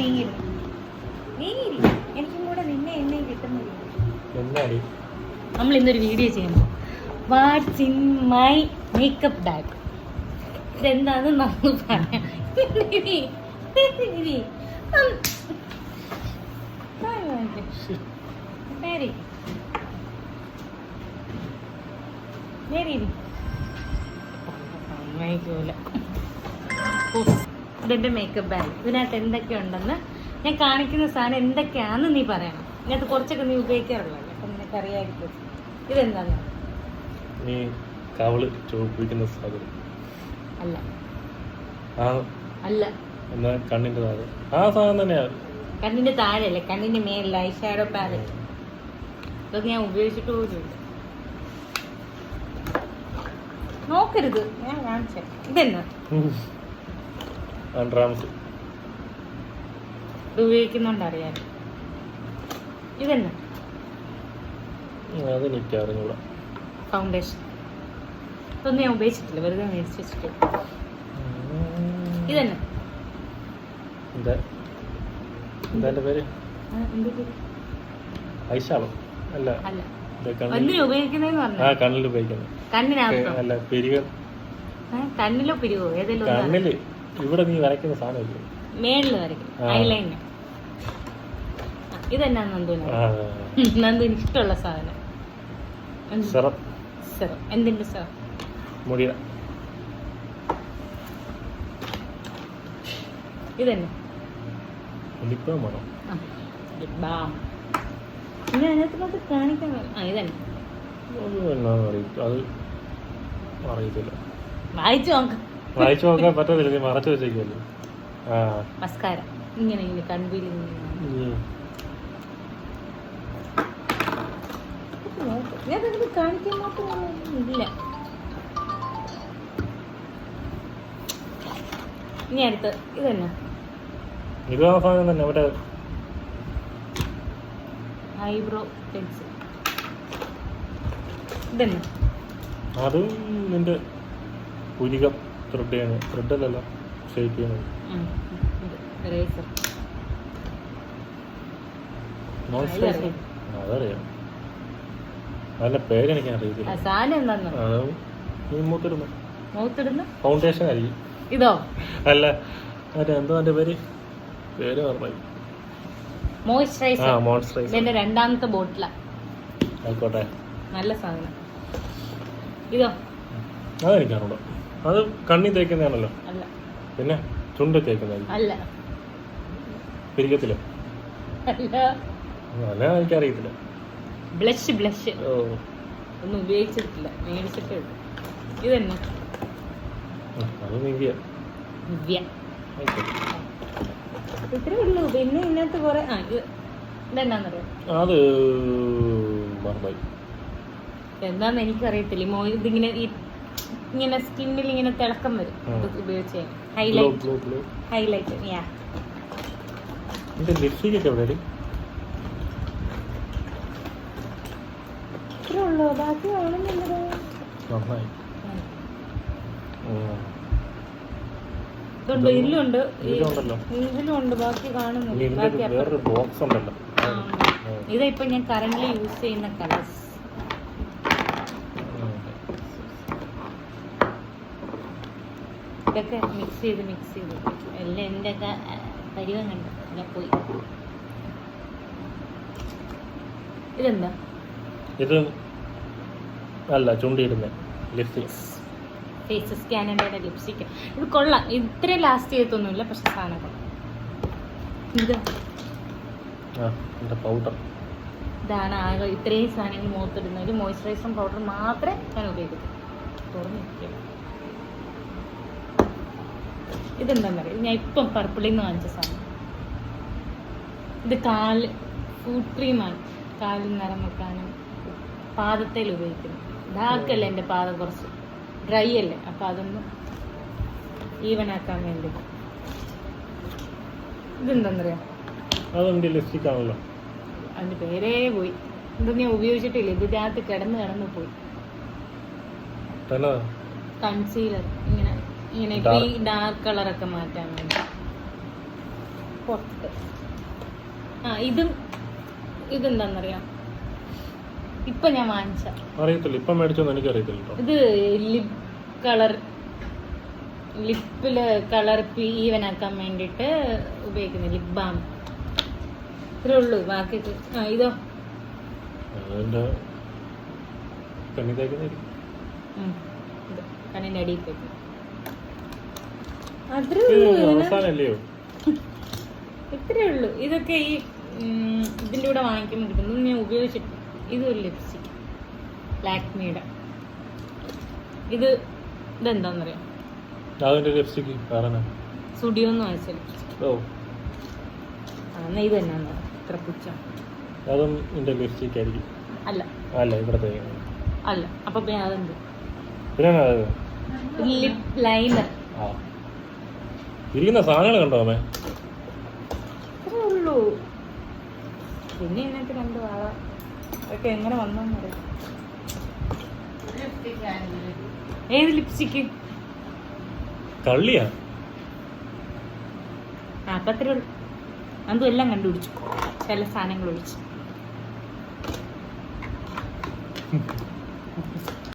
നീങ്ങിരി എനിക്കും കൂടെ നിന്നെ എണ്ണയും കിട്ടുന്നില്ല. നമ്മൾ ഇന്നൊരു വീഡിയോ ചെയ്യുമ്പോൾ what's in my makeup bag ഇതെന്താന്ന് നമുക്ക് പറയാം. ഇതെന്റെ മേക്കപ്പ് ബാഗ്. ഇതിനകത്ത് എന്തൊക്കെയുണ്ടെന്ന് ഞാൻ കാണിക്കുന്ന സാധനം എന്തൊക്കെയാണെന്ന് നീ പറയണം. ഇതിനകത്ത് കുറച്ചൊക്കെ നീ ഉപയോഗിക്കാറുള്ളൂ, അപ്പം നിനക്ക് അറിയാമായിരിക്കും. ഇതെന്താന്ന്? നീ കവള് ചോപ്പിക്കുന്ന സാധനം അല്ല അല്ല എന്നാ കണ്ണിന്റെ താഴെ ആ സാധനം തന്നെയാണ്. കണ്ണിന്റെ താഴെയല്ലേ, കണ്ണിന്റെ മേലിൽ ഐ ഷാഡോ പാലറ്റ്. ഇതൊക്കെ ഞാൻ ഉപയോഗിച്ചിട്ട് പോലും നോക്കരുത്, ഞാൻ കാണിച്ച. ഇതെന്നാ ഇത് ഉപയോഗിക്കുന്നുണ്ട് അറിയാൻ. ഇതെന്നാ ഫൗണ്ടേഷൻ. ഇതൊന്നും ഞാൻ ഉപയോഗിച്ചിട്ടില്ല, വെറുതെ മേടിച്ച് വെച്ചിട്ട്. ഇതെന്നാ കണ്ണിലോ പിരിവോ ഏതെങ്കിലും ഇവിടെ നീ വരയ്ക്കുന്ന സാധനം മേളില് വരയ്ക്കും ഐലൈനർ. ഇതെന്നാ നന്ദുവിന് നന്ദുവിന് ഇഷ്ടമുള്ള സാധനം. സിറം. എന്തിന്റെ സിറം? മുടിയുടെ. ഇതെന്നെ പിന്നെ അതിനകത്ത് കാണിക്കാൻ. ഇതന്നെ വായിച്ചു നോക്കാൻ പറ്റത്തില്ല, മറച്ചു വെച്ചേക്കല്ലോ. മസ്കാര ഇങ്ങനെ കൺവീൽ കാണിക്കാൻ മാത്രമില്ല. ഇനി അടുത്ത് ഇതന്നെ ഐബ്രോ പെൻസിൽ. ഇതന്നെ അതും നിന്റെ പുരികം ത്രെഡ് ചെയ്യണം. ത്രെഡല്ലല്ലോ, ഷേപ്പ് ചെയ്യണം. അതറിയാം, നല്ല പേരെനിക്ക് അറിയില്ല. ഫൗണ്ടേഷൻ ആയിരിക്കും. ഇതോ അല്ല, മറ്റേ എന്തോ എന്റെ പേര് പറഞ്ഞു. മോയ്സ്ചറൈസർ. എന്റെ രണ്ടാമത്തെ ബോട്ടില. ആയിക്കോട്ടെ, നല്ല സാധനം. ഇതോ അതെനിക്കറിഞ്ഞൂടാ. അത് കണ്ണി തേക്കുന്നതാണല്ലോ. അല്ല. പിന്നെ ചുണ്ട് തേക്കുന്നത് അല്ല. പിരികത്തിലോ? അല്ല. അല്ല, എനിക്കറിയത്തില്ല. ബ്ലഷ്. ഒന്നും ഉപയോഗിച്ചിട്ടില്ല, മേടിച്ചിട്ടേ ഉള്ളൂ. ഇതന്നെ അത് നിവ്യ. ഇത്രേ ഉള്ളൂ. പിന്നെ ഇതിനകത്ത് കുറെ ഇതെന്നാന്നറിയാം. അത് എന്താന്ന് എനിക്കറിയത്തില്ല. ഇതിങ്ങനെ ഇങ്ങനെ സ്കിന്നിൽ ഇങ്ങനെ തിളക്കം വരും ഉപയോഗിച്ച്. ഹൈലൈറ്റ് ഇത്രേ ഉള്ളൂ, ബാക്കി കാണുന്നില്ലല്ലോ. ഇതുണ്ട്, ഇതിലുണ്ട്, ബാക്കി കാണുന്നില്ല. ഇതാ ഞാൻ കറന്റ് യൂസ് ചെയ്യുന്ന കളേഴ്സ്. ഇതൊക്കെ മിക്സ് ചെയ്ത് എല്ലാം എൻ്റെ ഒക്കെ പരിവം കണ്ടു ഞാൻ പോയി. ഇതെന്താ? ഇത് അല്ല, ചുണ്ടിടുന്ന ലിപ്സ്റ്റിക്. ഫേസ് സ്കാനറിന്റെ ലിപ്സ്റ്റിക്. ഇത് കൊള്ളാം, ഇത്ര ലാസ്റ്റ് ചെയ്തൊന്നുമില്ല, പക്ഷെ സാധനം കൊള്ളാം. പൗഡർ. ഇതാണ് ആകെ ഇത്രയും സാധനങ്ങൾ മുഖത്തിടുന്ന ഒരു മോയ്സ്ചറൈസറും പൗഡർ മാത്രമേ ഞാൻ ഉപയോഗിക്കൂ. ഇതെന്താന്നറിയാം, ഞാൻ ഇപ്പം പർപ്പിളിൽ നിന്ന് വാങ്ങിച്ച സാധനം. ഇത് ഫുഡ് ക്രീമാണ്. കാലിൽ നിറം വെക്കാനും പാദത്തിൽ ഉപയോഗിക്കുന്നു. ഡാർക്കല്ലേ എൻ്റെ പാദം, കുറച്ച് ഡ്രൈ അല്ലേ, അപ്പം അതൊന്ന് ഈവൻ ആക്കാൻ വേണ്ടി. ഇതെന്താന്നറിയാം, അതിൻ്റെ പേരേ പോയി. ഇതൊന്നും ഞാൻ ഉപയോഗിച്ചിട്ടില്ല, ഇതിനകത്ത് കിടന്ന് പോയി. കൺസീലർ ഇങ്ങനെ ഇപ്പൊ ഈ ഡാർക്ക് കളറൊക്കെ മാറ്റാൻ വേണ്ടി. പുറത്ത്. ഇതെന്താന്നറിയാം, ഇപ്പൊ ഞാൻ വാങ്ങിച്ച അറിയത്തില്ല, ഇപ്പം മേടിച്ചോന്ന് എനിക്ക് അറിയത്തില്ല കേട്ടോ. ഇത് ലിപ് കളർ, ലിപ്പില് കളർ ഈവൻ ആക്കാൻ വേണ്ടിട്ട് ഉപയോഗിക്കുന്ന ലിപ് ബാം. ഇത്രേ ഉള്ളൂ. ബാക്കി ഇതോ അതിന്റെ കണ്ണി തേക്കുന്നതായിരിക്കും. ഇത് കണ്ണിന്റെ അടിയിൽ തേക്കും. അത്രേ ഉള്ളൂ. അവസാനല്ലയോ? ഇത്രേ ഉള്ളൂ. ഇതൊക്കെ ഈ ഇതിന്റെ കൂടെ വാങ്ങിക്കുമ്പോൾ കിട്ടുന്നു. ഞാൻ ഉപയോഗിച്ചിട്ട് ഇതൊരു ലിപ്സ്റ്റിക് ലാക്മിയുടെ. ഇതെന്താന്നറിയാം, അതിന്റെ ലിപ്സ്റ്റിക് സ്റ്റുഡിയോന്ന് വാങ്ങിച്ച ലിപ്സ്റ്റിക്. എന്നാ ഇത് തന്നെയാന്ന് ഇത്ര പുച്ഛം. അതും എന്റെ ലിപ്സ്റ്റിക് ആയിരിക്കും. അല്ല അല്ല, ഇവിടെ അല്ല. അപ്പൊ പിന്നെ അതെന്ത്? പിന്നെ ലിപ് ലൈനർ. ഇരിക്കുന്ന സാധനങ്ങൾ കണ്ടോ അമ്മേ? ഇത്രേ ഉള്ളൂ. പിന്നെ ഇതിനകത്ത് 2 വാഴ അതൊക്കെ എങ്ങനെ വന്നറിയാം. ഏത് ലിപ്സ്റ്റിക്ക്? കള്ളിയാ. അപ്പൊ അത്രേ ഉള്ളൂ. അതും എല്ലാം കണ്ടുപിടിച്ചു, ചില സാധനങ്ങൾ ഒഴിച്ചു.